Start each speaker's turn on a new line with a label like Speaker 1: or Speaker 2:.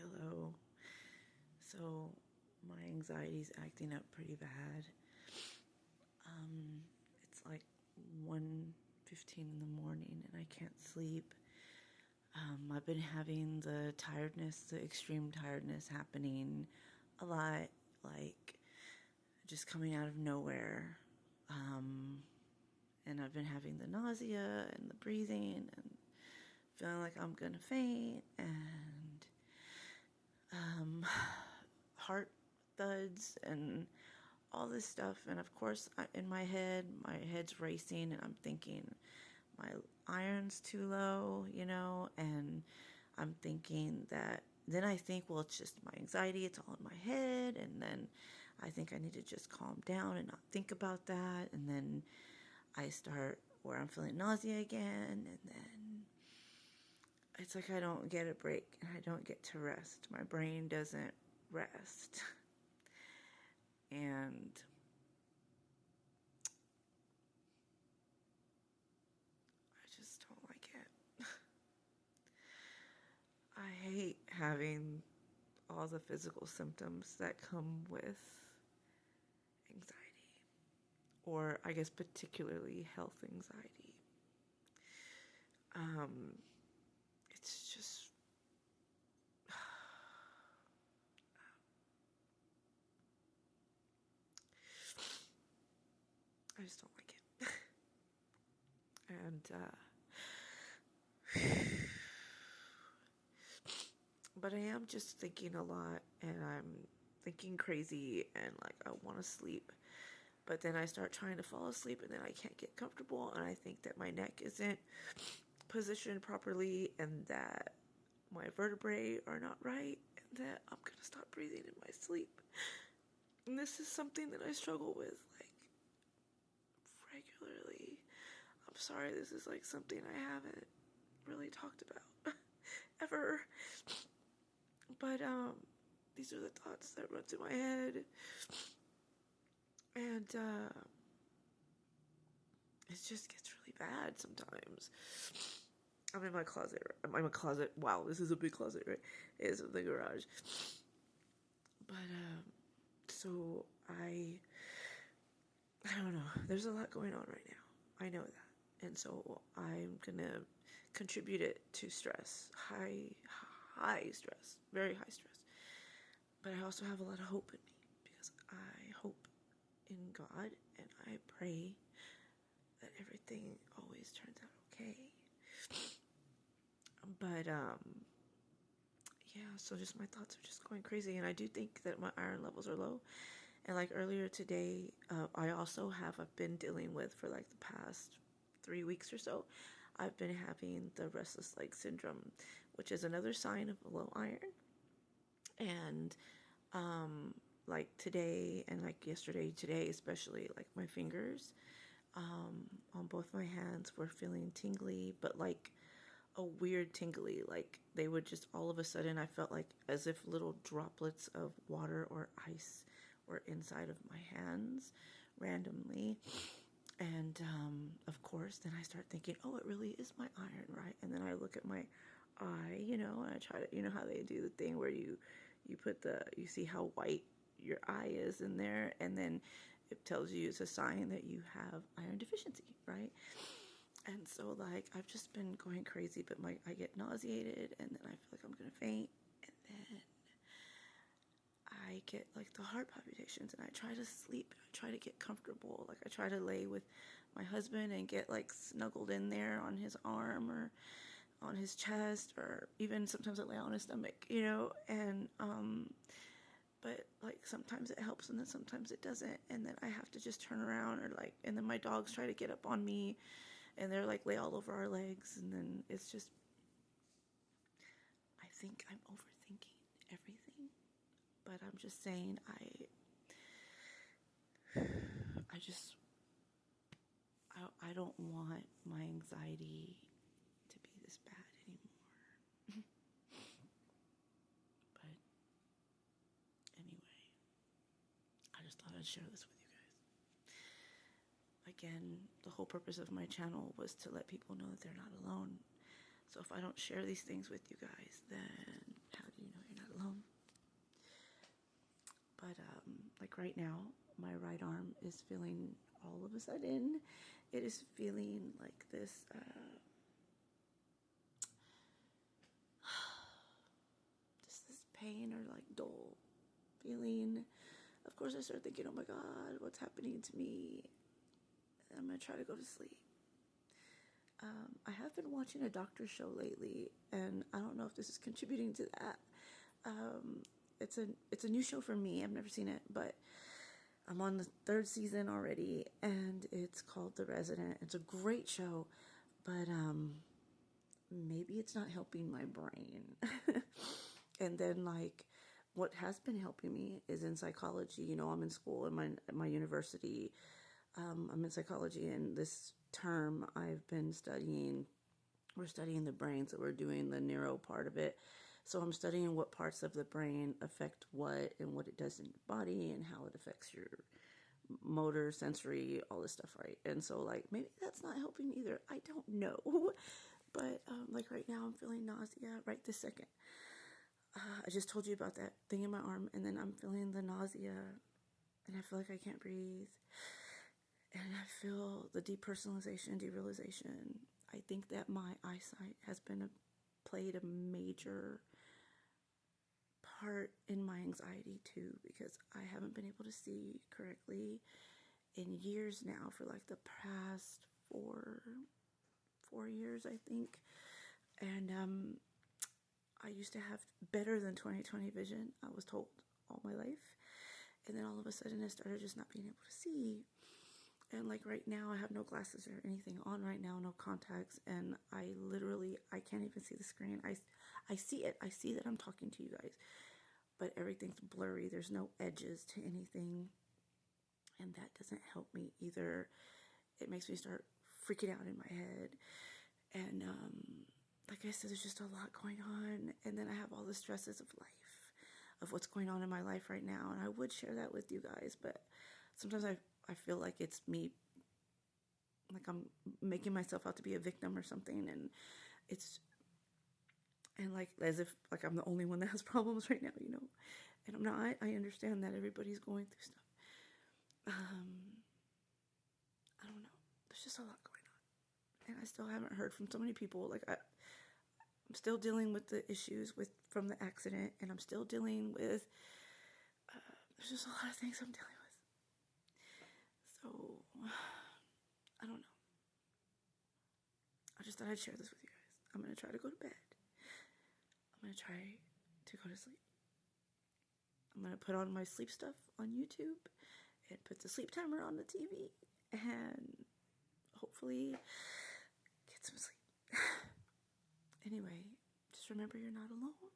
Speaker 1: Hello. So my anxiety's acting up pretty bad. It's like 1:15 in the morning and I can't sleep. I've been having the extreme tiredness happening a lot, like just coming out of nowhere. And I've been having the nausea and the breathing and feeling like I'm gonna faint and heart thuds and all this stuff. And of course, in my head's racing and I'm thinking my iron's too low, and I'm thinking that then I think, well, it's just my anxiety, it's all in my head. And then I think I need to just calm down and not think about that. And then I start where I'm feeling nausea again. And then it's like I don't get a break and I don't get to rest. My brain doesn't rest. And I just don't like it. I hate having all the physical symptoms that come with anxiety, or I guess particularly health anxiety. It's just I just don't like it. And but I am just thinking a lot, and I'm thinking crazy, and like I want to sleep. But then I start trying to fall asleep, and then I can't get comfortable, and I think that my neck isn't positioned properly, and that my vertebrae are not right, and that I'm gonna stop breathing in my sleep. And this is something that I struggle with, like, regularly. I'm sorry, this is like something I haven't really talked about ever. But these are the thoughts that run through my head. And it just gets really bad sometimes. I'm in my closet. I'm in my closet. Wow, this is a big closet, right? It is the garage. But so I don't know. There's a lot going on right now. I know that. And so I'm gonna contribute it to stress. High stress. Very high stress. But I also have a lot of hope in me because I hope in God and I pray that everything always turns out okay. But yeah, so just my thoughts are just going crazy, and I do think that my iron levels are low. And like earlier today, I've been dealing with, for like the past 3 weeks or so, I've been having the restless leg syndrome, which is another sign of low iron. And like today and like yesterday, today especially, like my fingers on both my hands were feeling tingly, but like a weird tingly, like they would just all of a sudden, I felt like as if little droplets of water or ice were inside of my hands randomly. And of course then I start thinking, oh, it really is my iron, right? And then I look at my eye, and I try to, how they do the thing where you see how white your eye is in there, and then it tells you it's a sign that you have iron deficiency, right? And so like I've just been going crazy, but I get nauseated, and then I feel like I'm gonna faint, and then I get like the heart palpitations, and I try to sleep, I try to get comfortable, like I try to lay with my husband and get like snuggled in there on his arm or on his chest, or even sometimes I lay on his stomach, and but like sometimes it helps and then sometimes it doesn't, and then I have to just turn around, or like, and then my dogs try to get up on me and they're like lay all over our legs, and then it's just, I think I'm overthinking everything. But I'm just saying, just I don't want my anxiety to be this bad anymore. But anyway, I just thought I'd share this with you guys. Again, the whole purpose of my channel was to let people know that they're not alone. So if I don't share these things with you guys, then how do you know you're not right now, my right arm is feeling all of a sudden, it is feeling like this, just this pain or like dull feeling. Of course, I start thinking, oh my God, what's happening to me? I'm going to try to go to sleep. I have been watching a doctor show lately, and I don't know if this is contributing to that. It's a new show for me. I've never seen it, but I'm on the 3rd season already, and it's called The Resident. It's a great show, but maybe it's not helping my brain. And then, like, what has been helping me is in psychology. You know, I'm in school in my university. I'm in psychology, and this term we're studying the brain, so we're doing the neuro part of it. So I'm studying what parts of the brain affect what and what it does in your body and how it affects your motor, sensory, all this stuff, right? And so, like, maybe that's not helping either. I don't know. But, like, right now I'm feeling nausea right this second. I just told you about that thing in my arm, and then I'm feeling the nausea, and I feel like I can't breathe. And I feel the depersonalization, derealization. I think that my eyesight has played a major part in my anxiety too, because I haven't been able to see correctly in years now, for like the past four years, I think. And I used to have better than 20/20 vision, I was told, all my life. And then all of a sudden I started just not being able to see. And like right now I have no glasses or anything on right now, no contacts, and I can't even see the screen. I see it. I see that I'm talking to you guys, but everything's blurry. There's no edges to anything, and that doesn't help me either. It makes me start freaking out in my head. And like I said, there's just a lot going on, and then I have all the stresses of life, of what's going on in my life right now, and I would share that with you guys, but sometimes I feel like it's me, like I'm making myself out to be a victim or something, and like as if like I'm the only one that has problems right now, you know, and I'm not. I understand that everybody's going through stuff. I don't know. There's just a lot going on, and I still haven't heard from so many people. Like I'm still dealing with the issues from the accident, and I'm still dealing with. There's just a lot of things I'm dealing with. So I don't know. I just thought I'd share this with you guys. I'm gonna try to go to bed. I'm gonna try to go to sleep. I'm gonna put on my sleep stuff on YouTube and put the sleep timer on the TV and hopefully get some sleep. Anyway, just remember you're not alone.